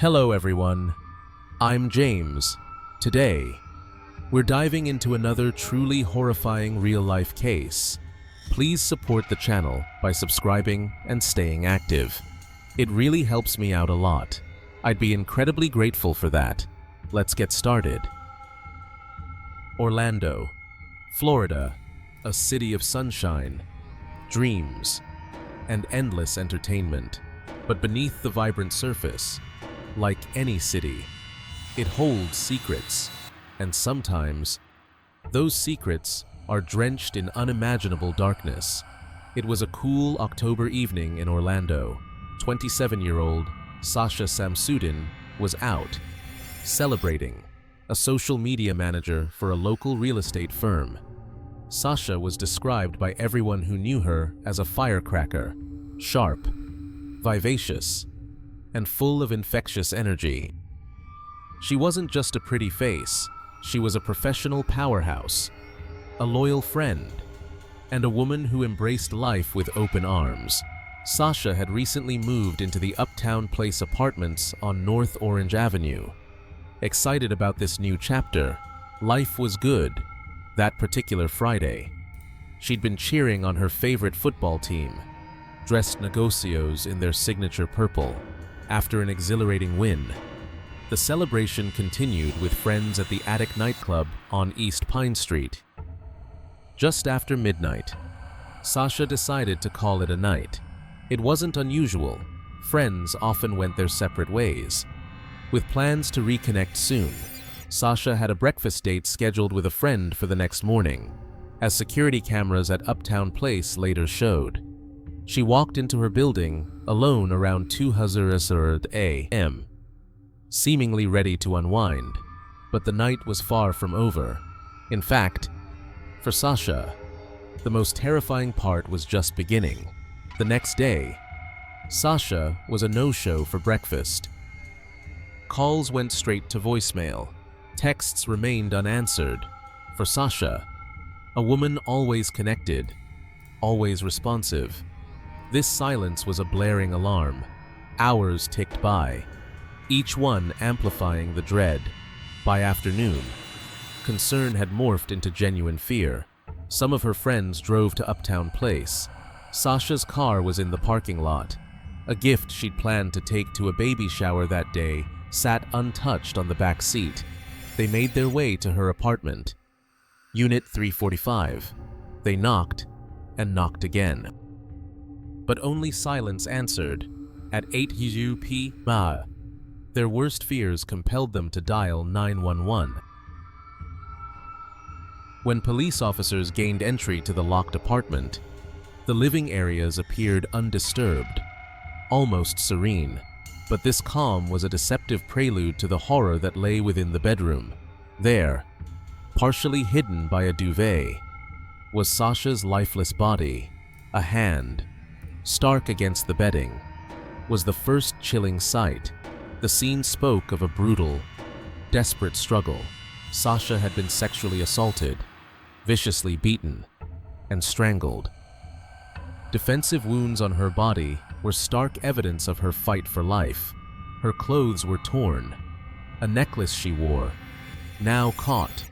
Hello everyone, I'm James. Today, we're diving into another truly horrifying real-life case. Please support the channel by subscribing and staying active. It really helps me out a lot. I'd be incredibly grateful for that. Let's get started. Orlando, Florida, a city of sunshine, dreams, and endless entertainment. But beneath the vibrant surface, like any city, it holds secrets, and sometimes those secrets are drenched in unimaginable darkness. It was a cool October evening in Orlando. 27-year-old Sasha Samsudin was out, celebrating, a social media manager for a local real estate firm. Sasha was described by everyone who knew her as a firecracker, sharp, vivacious, and full of infectious energy. She wasn't just a pretty face, she was a professional powerhouse, a loyal friend, and a woman who embraced life with open arms. Sasha had recently moved into the Uptown Place apartments on North Orange Avenue. Excited about this new chapter, life was good that particular Friday. She'd been cheering on her favorite football team, dressed negocios in their signature purple, after an exhilarating win. The celebration continued with friends at the Attic nightclub on East Pine Street. Just after midnight, Sasha decided to call it a night. It wasn't unusual. Friends often went their separate ways. With plans to reconnect soon, Sasha had a breakfast date scheduled with a friend for the next morning, as security cameras at Uptown Place later showed. She walked into her building alone around 2:00 a.m., seemingly ready to unwind, but the night was far from over. In fact, for Sasha, the most terrifying part was just beginning. The next day, Sasha was a no-show for breakfast. Calls went straight to voicemail. Texts remained unanswered. For Sasha, a woman always connected, always responsive. This silence was a blaring alarm. Hours ticked by, each one amplifying the dread. By afternoon, concern had morphed into genuine fear. Some of her friends drove to Uptown Place. Sasha's car was in the parking lot. A gift she'd planned to take to a baby shower that day sat untouched on the back seat. They made their way to her apartment, Unit 345. They knocked and knocked again. But only silence answered. At 8 p.m., their worst fears compelled them to dial 911. When police officers gained entry to the locked apartment, the living areas appeared undisturbed, almost serene. But this calm was a deceptive prelude to the horror that lay within the bedroom. There, partially hidden by a duvet, was Sasha's lifeless body. A hand, stark against the bedding, was the first chilling sight. The scene spoke of a brutal, desperate struggle. Sasha had been sexually assaulted, viciously beaten, and strangled. Defensive wounds on her body were stark evidence of her fight for life. Her clothes were torn. A necklace she wore, now caught,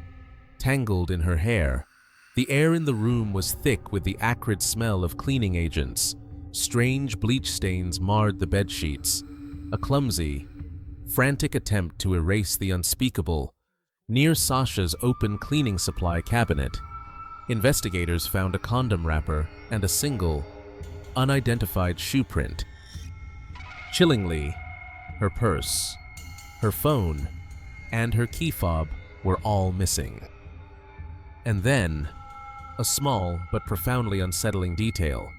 tangled in her hair. The air in the room was thick with the acrid smell of cleaning agents. Strange bleach stains marred the bedsheets. A clumsy, frantic attempt to erase the unspeakable. Near Sasha's open cleaning supply cabinet, investigators found a condom wrapper and a single, unidentified shoe print. Chillingly, her purse, her phone, and her key fob were all missing. And then, a small but profoundly unsettling detail.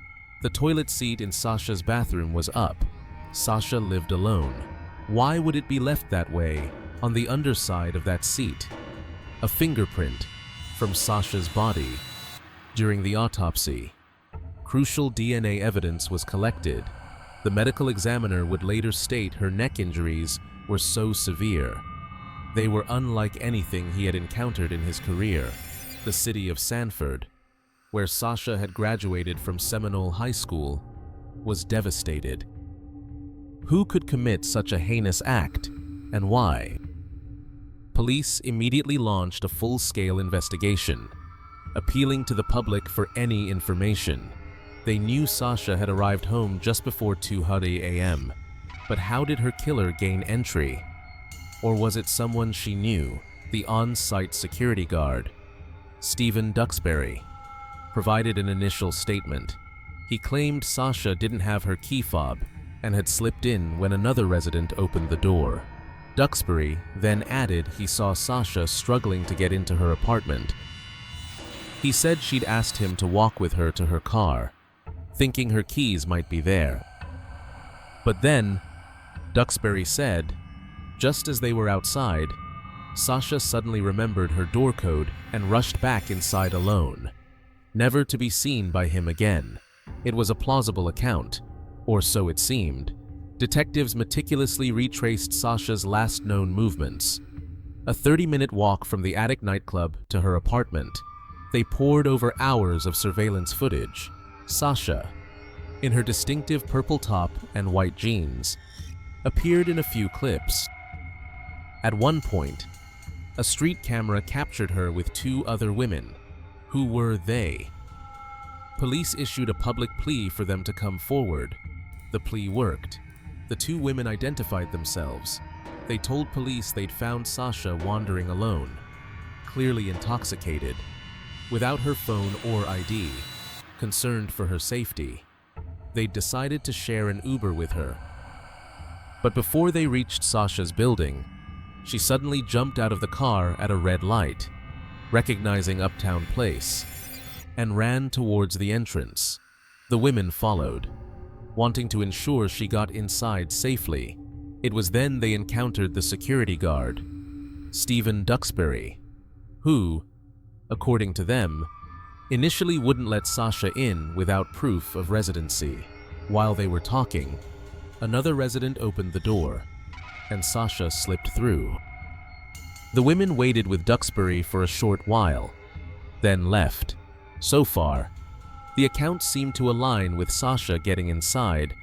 The toilet seat in Sasha's bathroom was up. Sasha lived alone. Why would it be left that way on the underside of that seat? A fingerprint from Sasha's body. During the autopsy, crucial DNA evidence was collected. The medical examiner would later state her neck injuries were so severe. They were unlike anything he had encountered in his career. The city of Sanford, where Sasha had graduated from Seminole High School, was devastated. Who could commit such a heinous act, and why? Police immediately launched a full-scale investigation, appealing to the public for any information. They knew Sasha had arrived home just before 2:30 a.m., but how did her killer gain entry? Or was it someone she knew, the on-site security guard? Stephen Duxbury provided an initial statement. He claimed Sasha didn't have her key fob and had slipped in when another resident opened the door. Duxbury then added he saw Sasha struggling to get into her apartment. He said she'd asked him to walk with her to her car, thinking her keys might be there. But then, Duxbury said, just as they were outside, Sasha suddenly remembered her door code and rushed back inside alone, never to be seen by him again. It was a plausible account, or so it seemed. Detectives meticulously retraced Sasha's last known movements. A 30-minute walk from the Attic nightclub to her apartment. They pored over hours of surveillance footage. Sasha, in her distinctive purple top and white jeans, appeared in a few clips. At one point, a street camera captured her with two other women. Who were they? Police issued a public plea for them to come forward. The plea worked. The two women identified themselves. They told police they'd found Sasha wandering alone, clearly intoxicated, without her phone or ID, concerned for her safety. They'd decided to share an Uber with her. But before they reached Sasha's building, she suddenly jumped out of the car at a red light, recognizing Uptown Place, and ran towards the entrance. The women followed, wanting to ensure she got inside safely. It was then they encountered the security guard, Stephen Duxbury, who, according to them, initially wouldn't let Sasha in without proof of residency. While they were talking, another resident opened the door, and Sasha slipped through. The women waited with Duxbury for a short while, then left. So far, the accounts seemed to align with Sasha getting inside,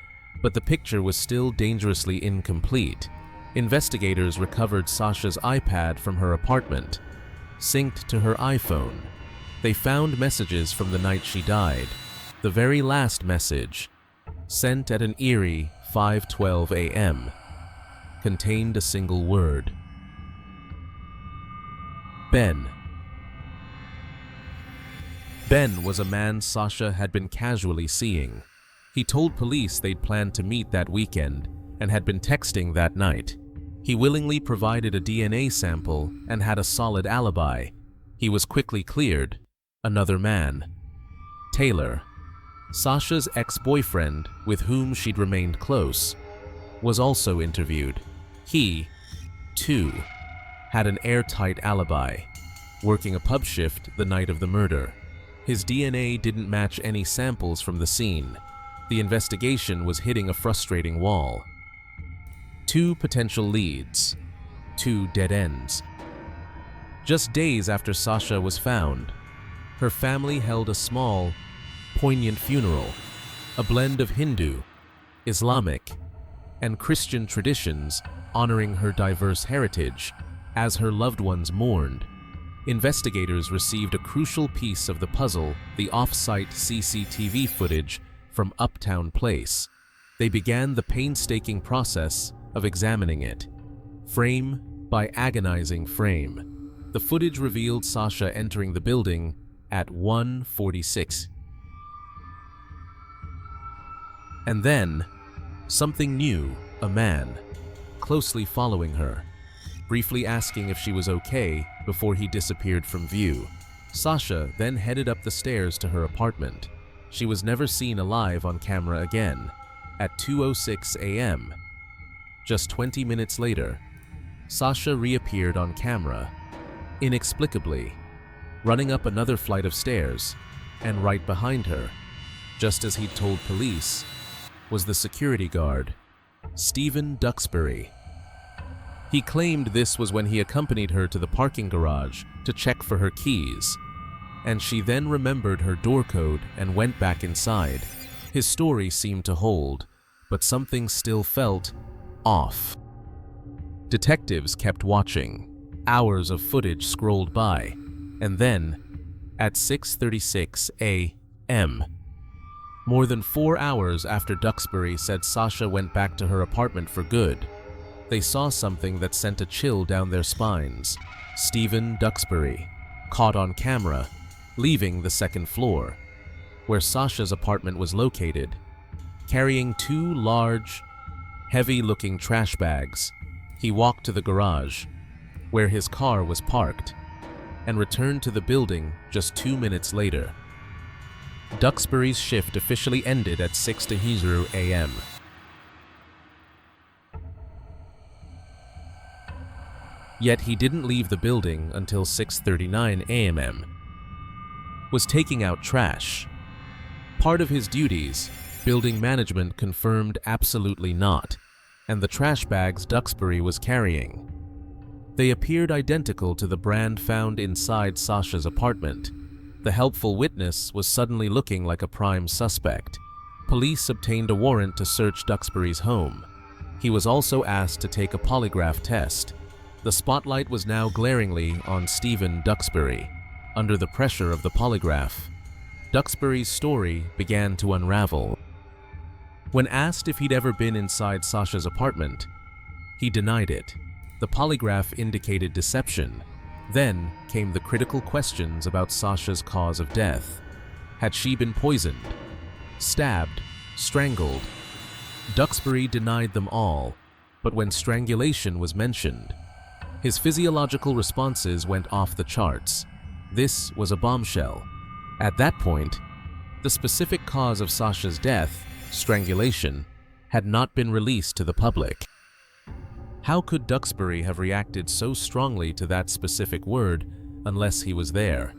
but the picture was still dangerously incomplete. Investigators recovered Sasha's iPad from her apartment, synced to her iPhone. They found messages from the night she died. The very last message, sent at an eerie 5:12 a.m., contained a single word: Ben. Ben was a man Sasha had been casually seeing. He told police they'd planned to meet that weekend and had been texting that night. He willingly provided a DNA sample and had a solid alibi. He was quickly cleared. Another man, Taylor, Sasha's ex-boyfriend with whom she'd remained close, was also interviewed. He, too, had an airtight alibi, working a pub shift the night of the murder. His DNA didn't match any samples from the scene. The investigation was hitting a frustrating wall. Two potential leads, two dead ends. Just days after Sasha was found, her family held a small, poignant funeral, a blend of Hindu, Islamic, and Christian traditions honoring her diverse heritage as her loved ones mourned. Investigators received a crucial piece of the puzzle, the off-site CCTV footage from Uptown Place. They began the painstaking process of examining it, frame by agonizing frame. The footage revealed Sasha entering the building at 1:46. And then, something new, a man, closely following her, briefly asking if she was okay before he disappeared from view. Sasha then headed up the stairs to her apartment. She was never seen alive on camera again. At 2:06 a.m., just 20 minutes later, Sasha reappeared on camera, inexplicably, running up another flight of stairs, and right behind her, just as he'd told police, was the security guard, Stephen Duxbury. He claimed this was when he accompanied her to the parking garage to check for her keys, and she then remembered her door code and went back inside. His story seemed to hold, but something still felt off. Detectives kept watching. Hours of footage scrolled by, and then, at 6:36 a.m., more than 4 hours after Duxbury said Sasha went back to her apartment for good, they saw something that sent a chill down their spines. Stephen Duxbury, caught on camera, leaving the second floor, where Sasha's apartment was located, carrying 2 large, heavy-looking trash bags. He walked to the garage, where his car was parked, and returned to the building just 2 minutes later. Duxbury's shift officially ended at 6:00 a.m. Yet he didn't leave the building until 6:39 a.m. Was taking out trash part of his duties? Building management confirmed absolutely not, and the trash bags Duxbury was carrying, they appeared identical to the brand found inside Sasha's apartment. The helpful witness was suddenly looking like a prime suspect. Police obtained a warrant to search Duxbury's home. He was also asked to take a polygraph test. The spotlight was now glaringly on Stephen Duxbury. Under the pressure of the polygraph, Duxbury's story began to unravel. When asked if he'd ever been inside Sasha's apartment, he denied it. The polygraph indicated deception. Then came the critical questions about Sasha's cause of death. Had she been poisoned, stabbed, strangled? Duxbury denied them all, but when strangulation was mentioned, his physiological responses went off the charts. This was a bombshell. At that point, the specific cause of Sasha's death, strangulation, had not been released to the public. How could Duxbury have reacted so strongly to that specific word unless he was there?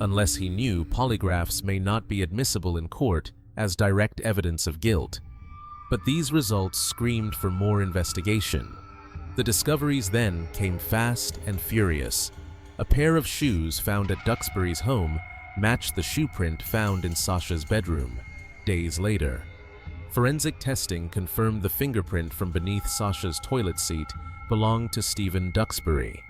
Unless he knew polygraphs may not be admissible in court as direct evidence of guilt. But these results screamed for more investigation. The discoveries then came fast and furious. A pair of shoes found at Duxbury's home matched the shoe print found in Sasha's bedroom. Days later, forensic testing confirmed the fingerprint from beneath Sasha's toilet seat belonged to Stephen Duxbury.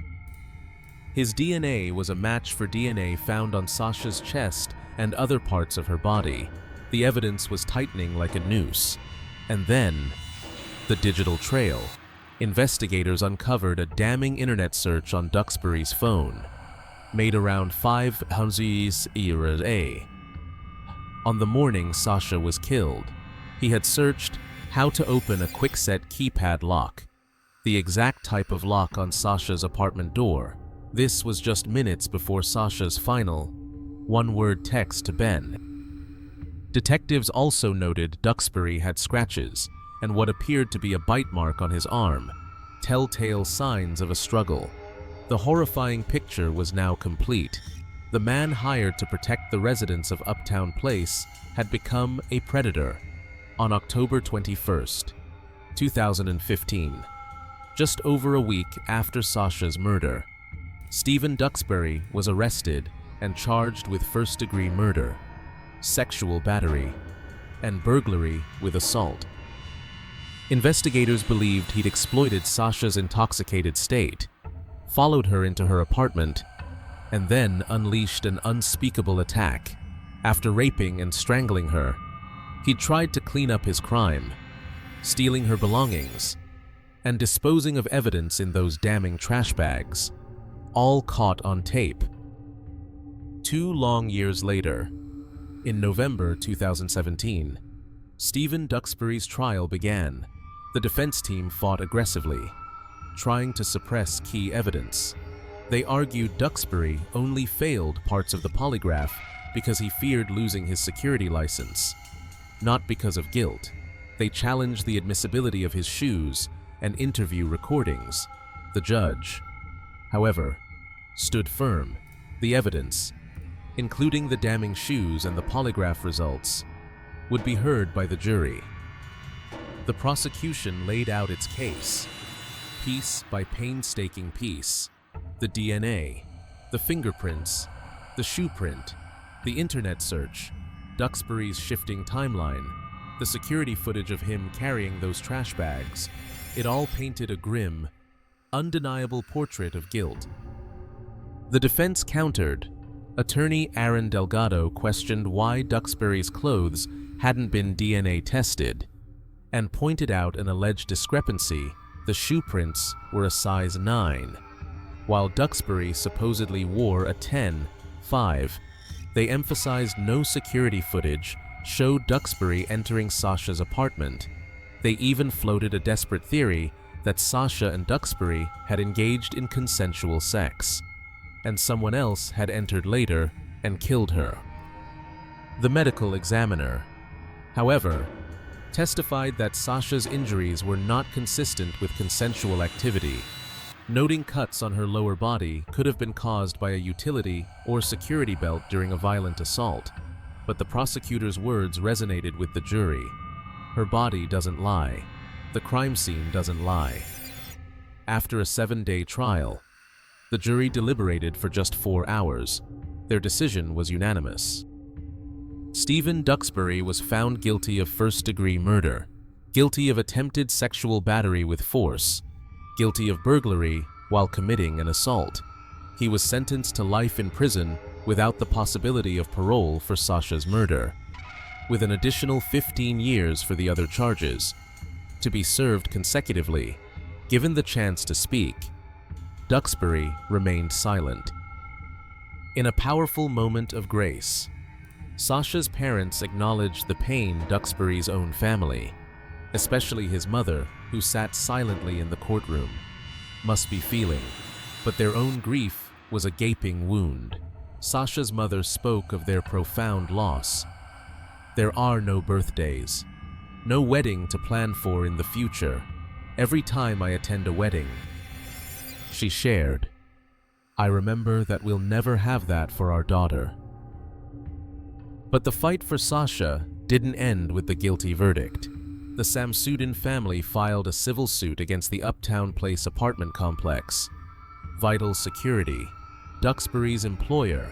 His DNA was a match for DNA found on Sasha's chest and other parts of her body. The evidence was tightening like a noose. And then, the digital trail. Investigators uncovered a damning internet search on Duxbury's phone, made around 500 a.m. On the morning Sasha was killed, he had searched how to open a quick-set keypad lock, the exact type of lock on Sasha's apartment door. This was just minutes before Sasha's final one-word text to Ben. Detectives also noted Duxbury had scratches and what appeared to be a bite mark on his arm, telltale signs of a struggle. The horrifying picture was now complete. The man hired to protect the residents of Uptown Place had become a predator. On October 21st, 2015, just over a week after Sasha's murder, Stephen Duxbury was arrested and charged with first-degree murder, sexual battery, and burglary with assault. Investigators believed he'd exploited Sasha's intoxicated state, followed her into her apartment, and then unleashed an unspeakable attack. After raping and strangling her, he tried to clean up his crime, stealing her belongings, and disposing of evidence in those damning trash bags, all caught on tape. 2 long years later, in November 2017, Stephen Duxbury's trial began. The defense team fought aggressively, trying to suppress key evidence. They argued Duxbury only failed parts of the polygraph because he feared losing his security license, not because of guilt. They challenged the admissibility of his shoes and interview recordings. The judge, however, stood firm. The evidence, including the damning shoes and the polygraph results, would be heard by the jury. The prosecution laid out its case, piece by painstaking piece. The DNA, the fingerprints, the shoe print, the internet search, Duxbury's shifting timeline, The security footage of him carrying those trash bags, it all painted a grim, undeniable portrait of guilt. The defense countered. Attorney Aaron Delgado questioned why Duxbury's clothes hadn't been DNA tested and pointed out an alleged discrepancy. The shoe prints were a size 9, while Duxbury supposedly wore a 10.5. They emphasized no security footage showed Duxbury entering Sasha's apartment. They even floated a desperate theory that Sasha and Duxbury had engaged in consensual sex, and someone else had entered later and killed her. The medical examiner, however, testified that Sasha's injuries were not consistent with consensual activity, noting cuts on her lower body could have been caused by a utility or security belt during a violent assault. But the prosecutor's words resonated with the jury. Her body doesn't lie. The crime scene doesn't lie. After a 7-day trial, the jury deliberated for just 4 hours. Their decision was unanimous. Stephen Duxbury was found guilty of first-degree murder, guilty of attempted sexual battery with force, guilty of burglary while committing an assault. He was sentenced to life in prison without the possibility of parole for Sasha's murder, with an additional 15 years for the other charges, to be served consecutively. Given the chance to speak, Duxbury remained silent. In a powerful moment of grace, Sasha's parents acknowledged the pain Duxbury's own family, especially his mother, who sat silently in the courtroom, must be feeling, but their own grief was a gaping wound. Sasha's mother spoke of their profound loss. There are no birthdays, no wedding to plan for in the future. Every time I attend a wedding, she shared, I remember that we'll never have that for our daughter. But the fight for Sasha didn't end with the guilty verdict. The Samsudin family filed a civil suit against the Uptown Place apartment complex, Vital Security, Duxbury's employer,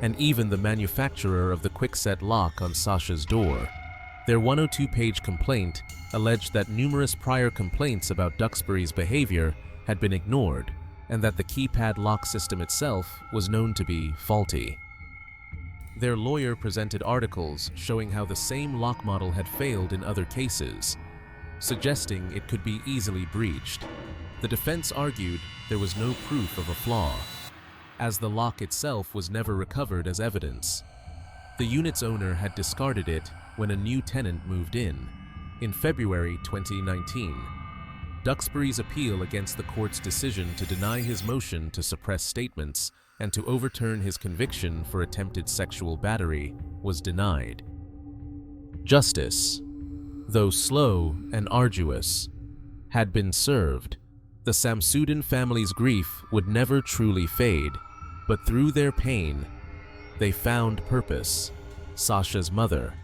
and even the manufacturer of the quickset lock on Sasha's door. Their 102-page complaint alleged that numerous prior complaints about Duxbury's behavior had been ignored, and that the keypad lock system itself was known to be faulty. Their lawyer presented articles showing how the same lock model had failed in other cases, suggesting it could be easily breached. The defense argued there was no proof of a flaw, as the lock itself was never recovered as evidence. The unit's owner had discarded it when a new tenant moved in February 2019. Duxbury's appeal against the court's decision to deny his motion to suppress statements and to overturn his conviction for attempted sexual battery was denied. Justice, though slow and arduous, had been served. The Samsudin family's grief would never truly fade, but through their pain, they found purpose. Sasha's mother,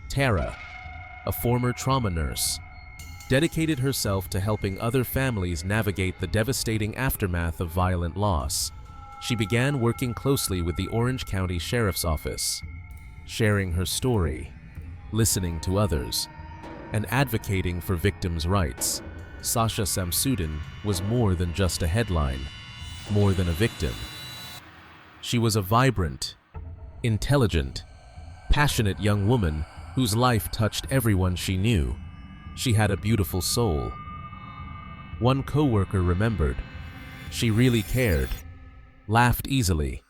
Tara, a former trauma nurse, dedicated herself to helping other families navigate the devastating aftermath of violent loss. She began working closely with the Orange County Sheriff's Office, sharing her story, listening to others, and advocating for victims' rights. Sasha Samsudin was more than just a headline, more than a victim. She was a vibrant, intelligent, passionate young woman whose life touched everyone she knew. She had a beautiful soul. One coworker remembered, she really cared, laughed easily,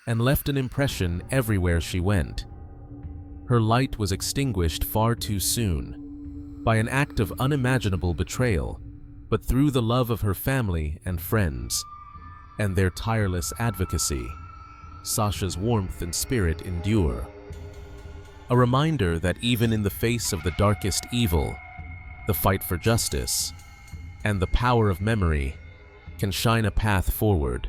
and left an impression everywhere she went. Her light was extinguished far too soon, by an act of unimaginable betrayal, but through the love of her family and friends, and their tireless advocacy, Sasha's warmth and spirit endure. A reminder that even in the face of the darkest evil, the fight for justice and the power of memory can shine a path forward.